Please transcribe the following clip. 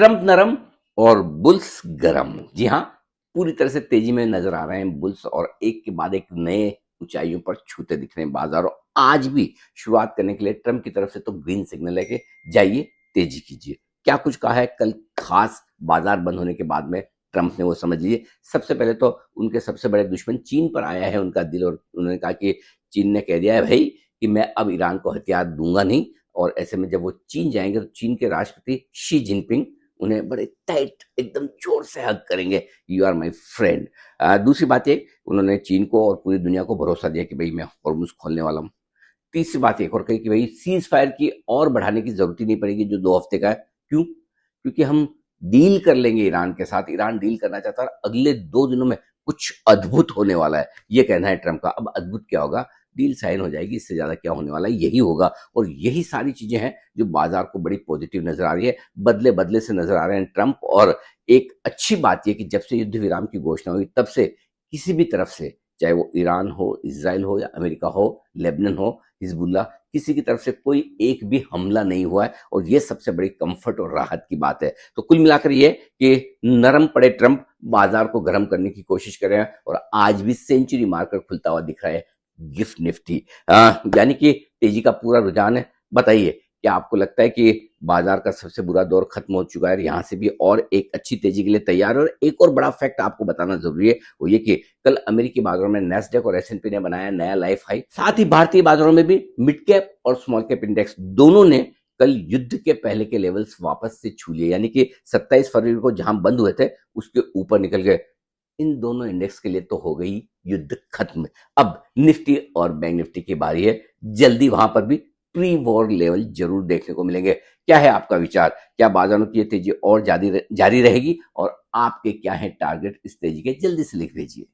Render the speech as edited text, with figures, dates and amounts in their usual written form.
Trump नरम और bulls गरम। जी हाँ, पूरी तरह से तेजी में नजर आ रहे हैं बुल्स और एक के बाद एक नए ऊंचाइयों पर छूते दिख रहे हैं बाजार। और आज भी शुरुआत करने के लिए ट्रंप की तरफ से तो ग्रीन सिग्नल है कि जाइए तेजी कीजिए। क्या कुछ कहा है कल खास बाजार बंद होने के बाद में ट्रंप ने, वो समझ लीजिए। सबसे पहले तो उनके सबसे बड़े दुश्मन चीन पर आया है उनका दिल, और उन्होंने कहा कि चीन ने कह दिया है भाई कि मैं अब ईरान को हथियार दूंगा नहीं। और ऐसे में जब वो चीन जाएंगे तो चीन के राष्ट्रपति शी जिनपिंग उन्हें बड़े टाइट एकदम जोर से हग करेंगे, यू आर माई फ्रेंड। दूसरी बात ये, उन्होंने चीन को और पूरी दुनिया को भरोसा दिया कि भाई मैं हॉर्मुज खोलने वाला हूँ। तीसरी बात एक और कही कि भाई सीज फायर की और बढ़ाने की जरूरत ही नहीं पड़ेगी जो 2 हफ्ते का है। क्यों? क्योंकि हम डील कर लेंगे ईरान के साथ। ईरान डील करना चाहता है और अगले 2 दिनों में कुछ अद्भुत होने वाला है, ये कहना है ट्रंप का। अब अद्भुत क्या होगा? डील साइन हो जाएगी, इससे ज्यादा क्या होने वाला है, यही होगा। और यही सारी चीजें हैं जो बाजार को बड़ी पॉजिटिव नजर आ रही है, बदले बदले से नजर आ रहे हैं ट्रंप। और एक अच्छी बात यह कि जब से युद्ध विराम की घोषणा हुई तब से किसी भी तरफ से, चाहे वो ईरान हो, इसराइल हो या अमेरिका हो, लेबनान हो, हिजबुल्ला, किसी की तरफ से कोई एक भी हमला नहीं हुआ है। और ये सबसे बड़ी कंफर्ट और राहत की बात है। तो कुल मिलाकर ये कि नरम पड़े ट्रंप बाजार को गर्म करने की कोशिश कर रहे हैं और आज भी सेंचुरी मारकर खुलता हुआ दिख रहा है गिफ्ट निफ्टी। यानी कि तेजी का पूरा रुझान है। बताइए, क्या आपको लगता है कि बाजार का सबसे बुरा दौर खत्म हो चुका है, यहाँ से भी और एक अच्छी तेजी के लिए तैयार है? और एक और बड़ा फैक्ट आपको बताना जरूरी है, वो ये कि कल अमेरिकी बाजारों में नेस्डेक और एस&पी ने बनाया नया लाइफ हाई। साथ ही भारतीय बाजारों में भी मिड कैप और स्मॉल कैप इंडेक्स दोनों ने कल युद्ध के पहले के लेवल्स वापस से छू लिए, यानी कि 27 फरवरी को जहां बंद हुए थे उसके ऊपर निकल गए। इन दोनों इंडेक्स के लिए तो हो गई युद्ध खत्म। अब निफ्टी और बैंक निफ्टी की बारी है। जल्दी वहां पर भी प्री वॉर लेवल जरूर देखने को मिलेंगे। क्या है आपका विचार? क्या बाजारों की ये तेजी और जारी रहेगी? और आपके क्या है टारगेट इस तेजी के? जल्दी से लिख भेजिए।